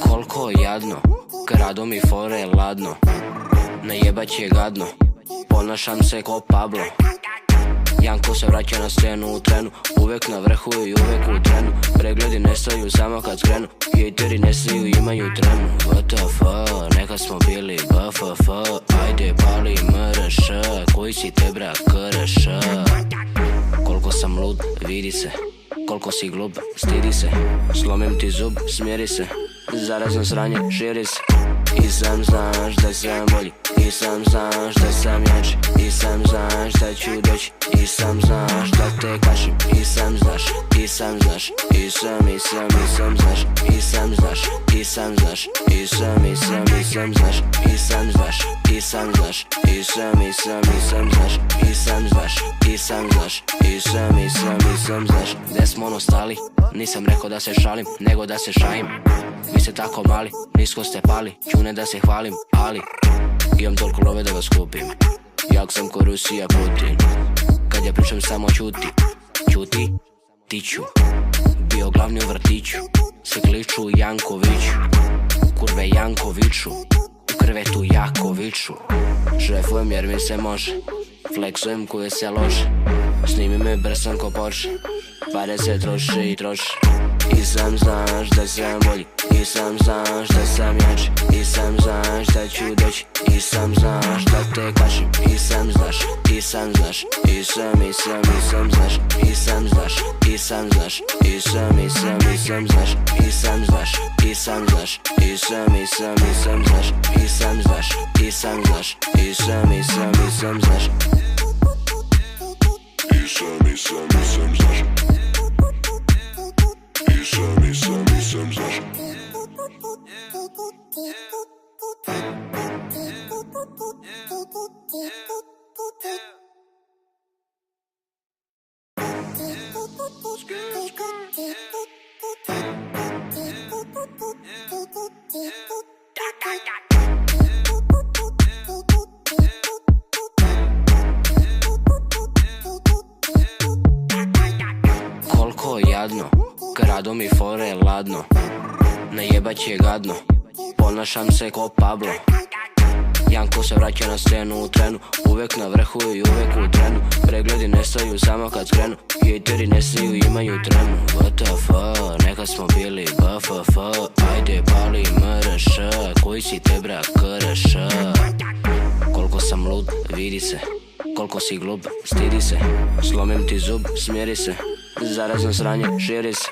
Koliko jadno, grado mi fore ladno, najebat će gadno, ponašam se ko Pablo. Janko se vraća na scenu u trenu, uvek na vrhu i uvek u trenu. Pregledi nestaju samo kad skrenu, hejteri ne sniju, imaju tremu. WTF, neka smo bili BFF, ajde pali MRŠ, koji si te bra KRŠ. Koliko sam lud, vidi se, koliko si glup, stidi se, slomim ti zub, smjeri se, zarazno sranje, širi se. I sam znaš da sam bolji, i sam znaš da sam jači, i sam znaš da ću doći, i sam znaš da te kašim, i sam znaš, i sam znaš, i sam znaš, i sam znaš, i sam znaš, i sam znaš, i sam znaš, i sam znaš, i sam znaš, i sam znaš, i sam znaš, i sam znaš. Gde smo ono stali, nisam rekao da se šalim, nego da se šajim. Vi ste tako mali, nisko ste pali, čune da se hvalim, ali imam toliko love da vas kupim. Jak sam ko Rusija Putin, kad ja pričam samo čuti, čuti, tiću. Bio glavni u vrtiću, se kliču Jankoviću, kurve Jankoviću, u krevetu Jakoviću. Šefujem jer mi se može, flexujem koje se lože, snimi me brsan ko Porsche, pare se troše i troše. I sam znaš da sam bolji, i sam znaš da sam jači, i sam znaš da ću doći, i sam znaš da te kašim, i sam znaš, i sam znaš, i sam znaš, i sam znaš, i sam znaš, i sam znaš, i sam znaš, i sam znaš, i sam znaš, i sam znaš, i sam znaš, i sam znaš. Koliko jadno, grado mi fore ladno, najebat će gadno, ponašam se ko Pablo. Janko se vraća na scenu u trenu, uvek na vrhu i uvek u trenu. Pregledi nestaju samo kad skrenu, hejteri ne sniju, imaju tremu. WTF, neka smo bili BFF, ajde pali MRŠ, koji si te bra KRŠ. Koliko sam lud, vidi se, koliko si glup, stidi se, slomim ti zub, smjeri se, zarazno sranje, širi se.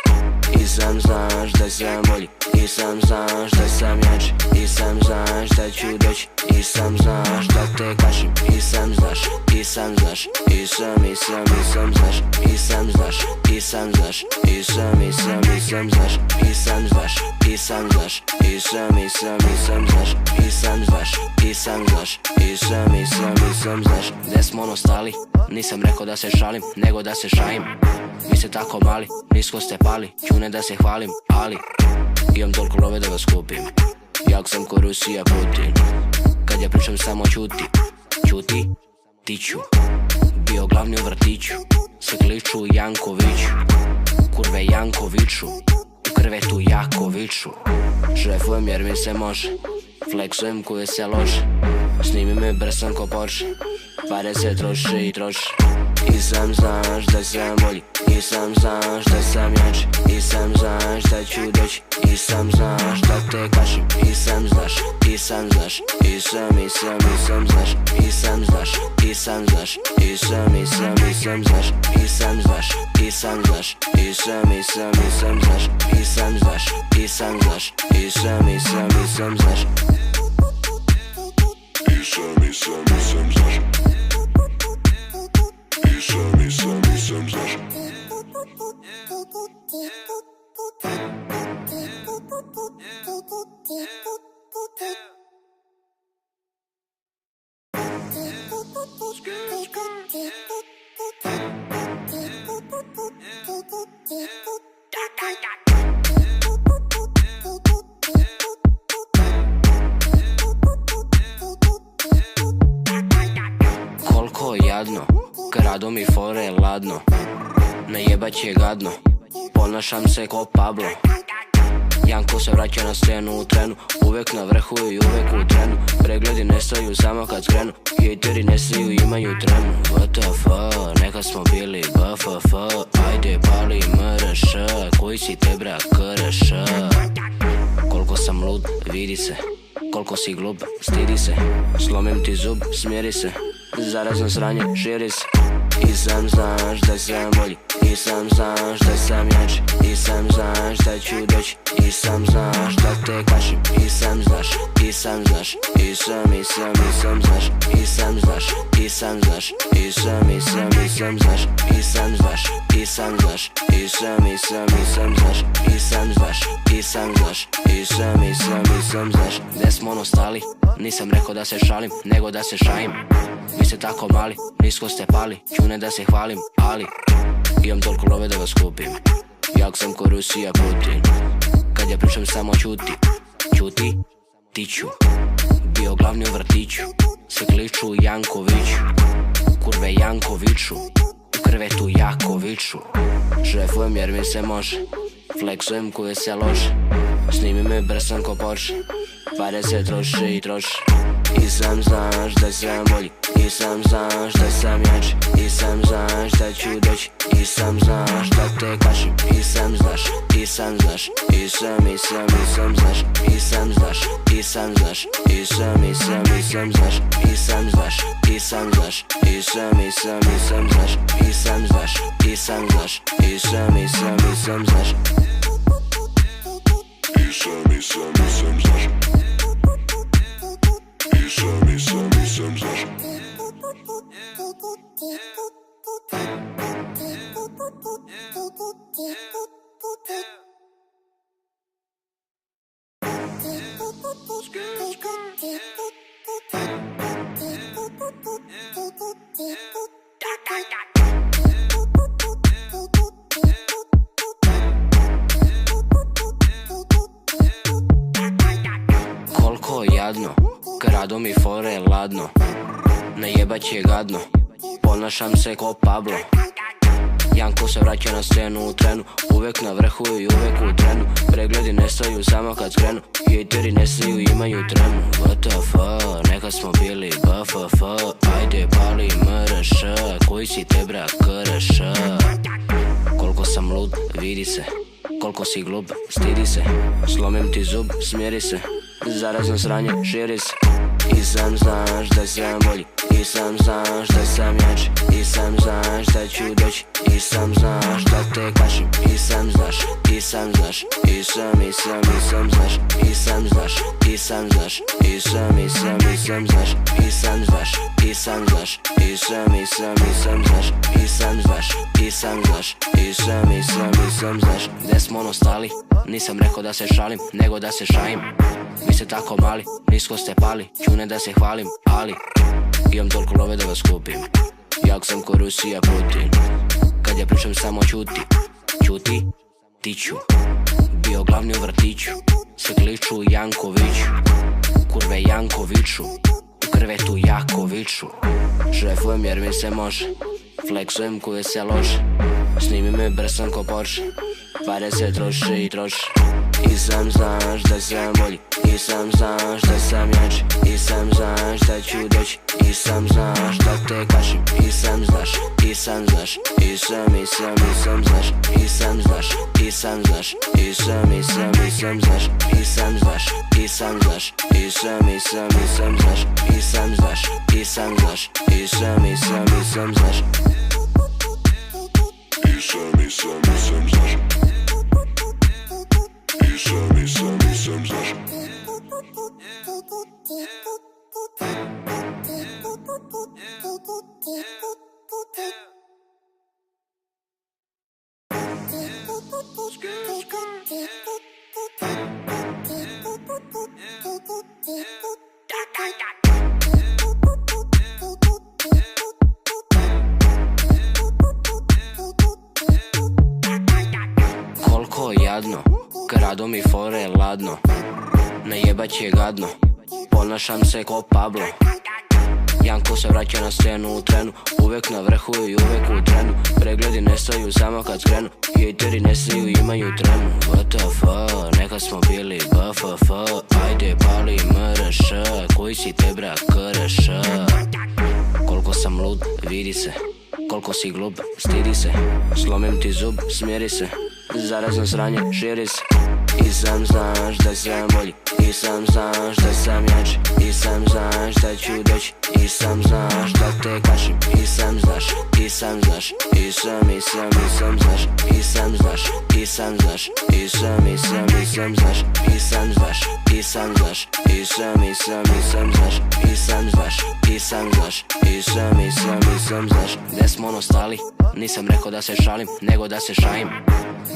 I sam znaš da sam bolji, i sam znaš da sam jači, i sam znaš da ću doći, i sam znaš da te kašim, i sam znaš, i sam znaš, i sam znaš, i sam znaš, i sam znaš, i sam znaš, i sam znaš, i sam znaš, i sam znaš, i sam znaš, i sam znaš, i sam znaš. Gde smo ono stali, nisam rekao da se šalim, nego da se šajim. Vi ste tako mali, nisko ste pali, čune da se hvalim, ali imam toliko love da vas kupim. Jak sam ko Rusija Putin, kad ja pričam samo čuti, čuti, tiću. Bio glavni u vrtiću, se kliču Jankoviću, kurve Jankoviću, u krevetu Jakoviću. Šefujem jer mi se može, flexujem koje se lože, snimi me brsan ko Porsche, pare se troše i troše. I sam znaš da sam bolji, i sam znaš da sam jači, i sam znaš da ću doći, i sam znaš da te kašim, i sam znaš, i sam znaš, i sam znaš, i sam znaš, i sam znaš, i sam znaš, i sam znaš, i sam znaš, i sam znaš, i sam znaš, i sam znaš, i sam znaš. Grado mi fore ladno, najebat će gadno, ponašam se ko Pablo. Janko se vraća na scenu u trenu, uvek na vrhu i uvek u trenu. Pregledi nestaju samo kad skrenu, hejteri nestaju, imaju tremu. WTF, nekad smo bili BFF, ajde pali MRŠ, koji si te bra KRŠ. Koliko sam lud, vidi se, koliko si glub, stidi se. Slomim ti zub, smjeri se, zarazno sranje, širi se. I sam znaš da sam bolji, i sam znaš da sam jači, i sam znaš da ću doći, i sam znaš da te kašim, i sam znaš, i sam znaš, i sam znaš, i sam znaš, i sam znaš, i sam znaš, i sam znaš, i sam znaš, i sam znaš, i sam znaš, i sam znaš, i sam znaš. Gde smo ono stali, nisam rekao da se šalim, nego da se šajim. Vi ste tako mali, nisko ste pali, čune da se hvalim, ali imam toliko love da vas kupim. Jak sam ko Rusija Putin, kad ja pričam samo čuti, čuti, tiću. Bio glavni u vrtiću, se kliču Jankoviću, kurve Jankoviću, u krevetu jako viču. Šefujem jer mi se može, flexujem koje se lože, snimi me brsan ko Porsche, pare se troše i troše. I sam znaš da sam bolji, i sam znaš da sam jači, i sam znaš da ću doći, i sam znaš da te kašim, i sam znaš, i sam znaš, i sam znaš, i sam znaš, i sam znaš, i sam znaš, i sam znaš, i sam znaš, i sam znaš, i sam znaš, i sam znaš, i sam znaš. Koliko jadno, grado mi fore ladno, najebat će gadno, ponašam se ko Pablo. Janko se vraća na scenu u trenu, uvek na vrhu i uvek u trenu. Pregledi nestaju samo kad skrenu, hejteri nestaju, imaju tremu. WTF, nekad smo bili BFF, ajde pali MRŠ, koji si te bra KRŠ. Koliko sam lud, vidi se, koliko si glub, stidi se. Slomim ti zub, smjeri se, zarazno sranje, širi se. I sam znaš da sam bolji, i sam znaš da sam jači, i sam znaš da ću doći, i sam znaš da te kašim, i sam znaš, i sam znaš, i sam znaš, i sam znaš, i sam znaš, i sam znaš, i sam znaš, i sam znaš, i sam znaš, i sam znaš, i sam znaš, i sam znaš. Gde smo ono stali, nisam rekao da se šalim, nego da se šajim. Vi ste tako mali, nisko ste pali, čune da se hvalim, ali imam toliko love da vas kupim. Jak sam ko Rusija Putin, kad ja pričam samo čuti, čuti, tiću. Bio glavni u vrtiću, se kliču Jankoviću, kurve Jankoviću, u krevetu jako viču. Šefujem jer mi se može, flexujem koje se lože, snimi me brsan ko Porsche, pare se troše i troše. I sam znaš da sam bolji, i sam znaš da sam jači, i sam znaš da ću doći, i sam znaš da te kašim, i sam znaš, i sam znaš, i sam znaš, i sam znaš, i sam znaš, i sam znaš, i sam znaš, i sam znaš, i sam znaš, i sam znaš, i sam znaš, i sam znaš. Koliko jadno, grado mi fore ladno, najebat će gadno, ponašam se ko Pablo. Janko se vraća na scenu u trenu, uvek na vrhu i uvek u trenu. Pregledi nestaju samo kad skrenu, hejteri nestaju, imaju tremu. WTF, nekad smo bili BFF, ajde pali MRŠ, koji si te brak KRŠ. Koliko sam lud, vidi se, koliko si glup, stidi se. Slomim ti zub, smjeri se, zarazno sranje, širi se. I sam znaš da sam bolji, i sam znaš da sam jači, i sam znaš da ću doći, i sam znaš da te kašim, i sam znaš, i sam znaš, i sam znaš, i sam znaš, i sam znaš, i sam znaš, i sam znaš, i sam znaš, i sam znaš, i sam znaš, i sam znaš, i sam znaš. Gdje smo ono stali, nisam rekao da se šalim, nego da se šajim.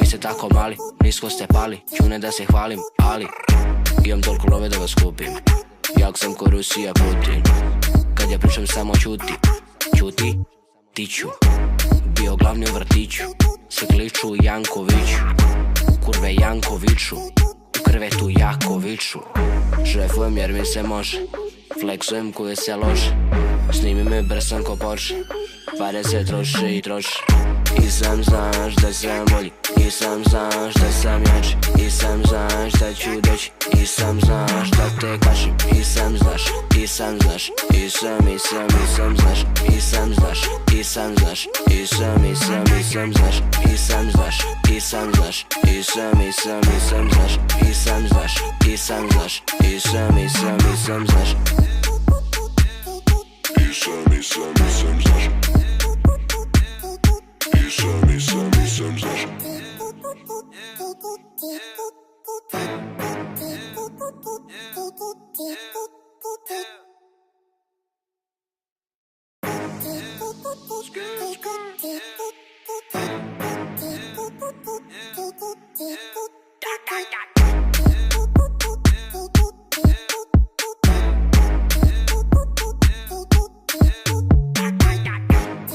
Mi ste tako mali, nisko ste pali, čune da se hvalim, ali imam toliko love da vas kupim. Jak sam ko Rusija Putin, kad ja pričam samo čuti, čuti, tiću. Bio glavni u vrtiću, se kliču Jankoviću, kurve Jankoviću, u krevetu Jakoviću. Šefujem jer mi se može, flexujem koje se lože, snimi me brsan ko Porsche, pare se troše i troše. I sam znaš da sam bolji, i sam znaš da sam jači, i sam znaš da ću doći, i sam znaš da te kašim, i sam znaš, i sam znaš, i sam znaš, i sam znaš, i sam znaš, i sam znaš, i sam znaš, i sam znaš, i sam znaš, i sam znaš, i sam znaš, i sam znaš.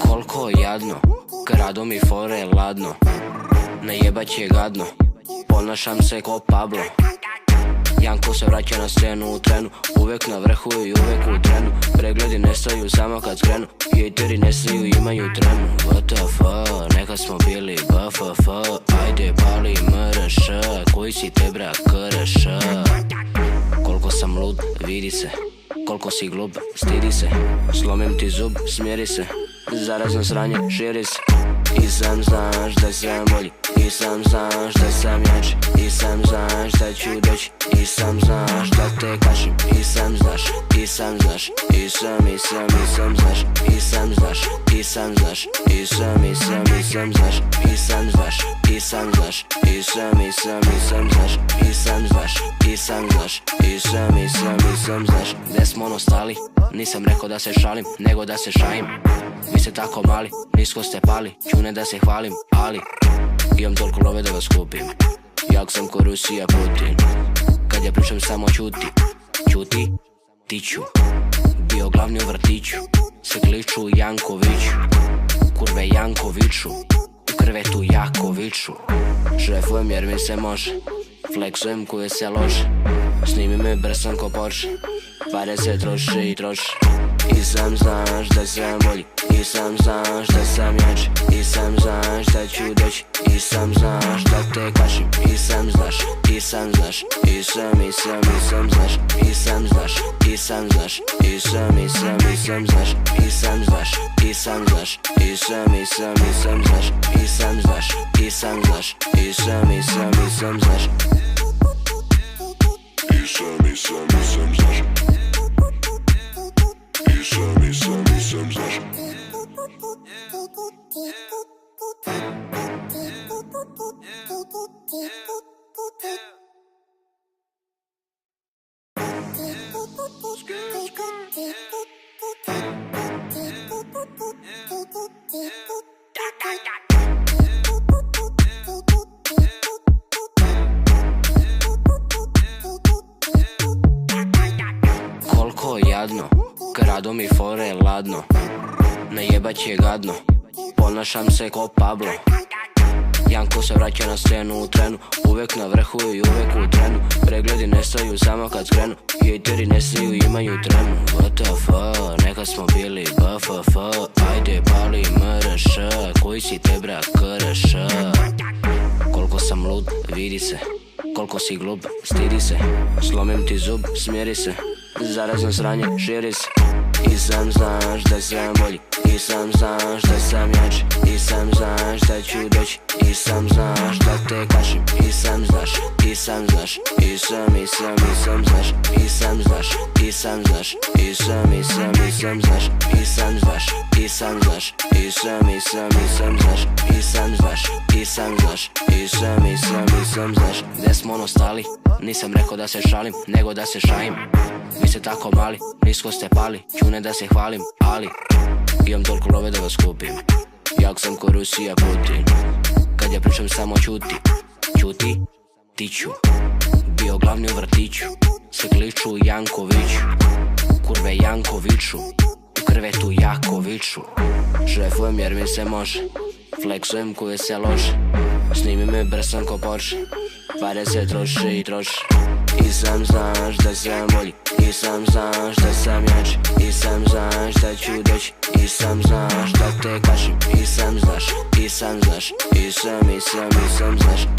Koliko jadno, krado mi fore ladno, najebat će gadno, ponašam se ko Pablo. Janko se vraća na scenu u trenu, uvek na vrhu i uvek u trenu. Pregledi nestaju samo kad skrenu, hejteri nestaju, imaju tremu. WTF, nekad smo bili BFF, ajde pali MRŠ, koji si te brak KRŠ. Koliko sam lud, vidi se, koliko si glup, stidi se. Slomim ti zub, smjeri se, zarazno sranje, širi se. I sam znaš da sam bolji, i sam znaš da sam jači, i sam znaš da ću doći, i sam znaš da te kašim, i sam znaš, i sam znaš, i sam znaš, i sam znaš, i sam znaš, i sam znaš, i sam znaš, i sam znaš, i sam znaš, i sam znaš, i sam znaš, i sam znaš. Gdje smo ono stali, nisam rekao da se šalim, nego da se šajim. Vi ste tako mali, nisko ste pali, čune da se hvalim, ali imam toliko love da vas kupim. Jak sam ko Rusija Putin, kad ja pričam samo čuti, čuti, tiću. Bio glavni u vrtiću, se kliču Jankoviću, kurve Jankoviću, u krevetu Jakoviću. Šefujem jer mi se može, flexujem koje se lože, snimi me brsan ko Porsche, pare se troše i troše. I sam znaš da sam bolji, i sam znaš da sam jači, i sam znaš da ću doći, i sam znaš da te kašim, i sam znaš, i sam znaš, i sam znaš, i sam znaš, i sam znaš, i sam znaš, i sam znaš, i sam znaš, i sam znaš, i sam znaš, i sam znaš, i sam znaš. Koliko jadno, krado mi fore ladno, najebat će gadno, ponašam se ko Pablo. Janko se vraća na scenu u trenu, uvek na vrhu i uvek u trenu. Pregledi nestaju samo kad skrenu, hejteri ne siju, imaju tremu. WTF, neka smo bili BFF, ajde pali MRŠ, koji si te bra KRŠ. Koliko sam lud, vidi se, koliko si glup, stidi se. Slomim ti zub, smiri se, zarazno sranje, širi se. I sam znaš da sam bolji, i sam znaš da sam jači, i sam znaš da ću doći, i sam znaš da te kašim, i sam znaš, i sam znaš, i sam znaš, i sam znaš, i sam znaš, i sam znaš, i sam znaš, i sam znaš, i sam znaš, i sam znaš, i sam znaš, i sam znaš. Gde smo ono stali, nisam rekao da se šalim, nego da se šajim. Vi ste tako mali, nisko ste pali, čune da se hvalim, ali imam toliko love da vas kupim. Jak sam ko Rusija Putin, kad ja pričam samo čuti. Čuti, tiću, bio glavni u vrtiću, se kliču Jankoviću, kurve Jankoviću, u krvetu Jakoviću. Šefujem jer mi se može, flexujem koje se loše, snimi me brsan ko Porsche, pare se troše i troše. I sam znaš da sam bolji, i sam znaš da sam jači, i sam znaš da ću doći, i sam znaš da te kašim, i sam znaš, i sam znaš, i sam znaš, i sam znaš,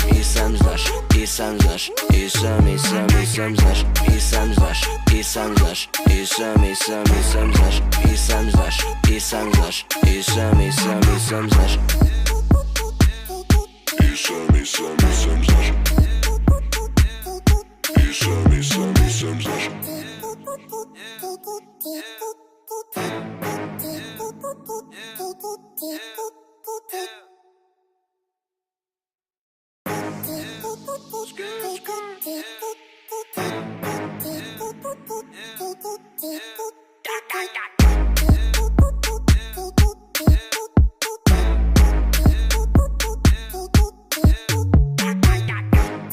i sam znaš, i sam znaš, i sam znaš, i sam znaš, i sam znaš, i sam znaš, i sam znaš, i sam znaš.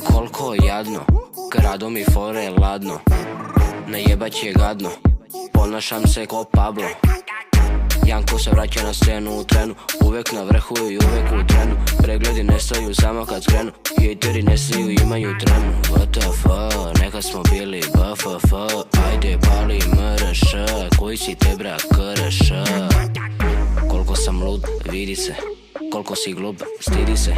Koliko jadno, krado mi fore ladno, najebat će gadno, ponašam se ko Pablo. Janko se vraća na scenu u trenu, uvek na vrhu i uvek u trenu. Pregledi nestaju samo kad skrenu, hejteri ne siju, imaju tremu. WTF, neka smo bili BFF, ajde pali MRŠ, koji si te bra KRŠ. Koliko sam lud, vidi se, koliko si glup, stidi se.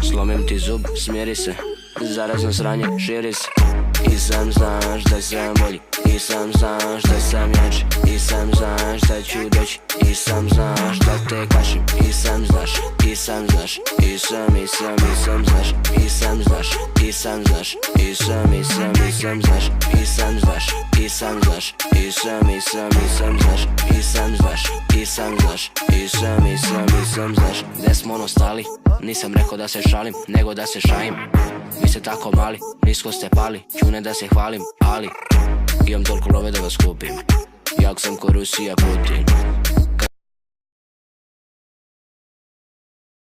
Slomim ti zub, smiri se, zarazno sranje, širi se. I sam znaš da sam bolji, i sam znaš da sam jači, i sam znaš da ću doći, i sam znaš da te kašim, i sam znaš, i sam znaš, i sam znaš, i sam znaš, i sam znaš, i sam znaš, i sam znaš, i sam znaš, i sam znaš, i sam znaš, i sam znaš, i sam znaš. Gde smo ono stali, nisam rekao da se šalim, nego da se šajim. Vi ste tako mali, nisko ste pali, čune da se hvalim, ali imam toliko love da vas kupim. Jak sam ko Rusija Putin,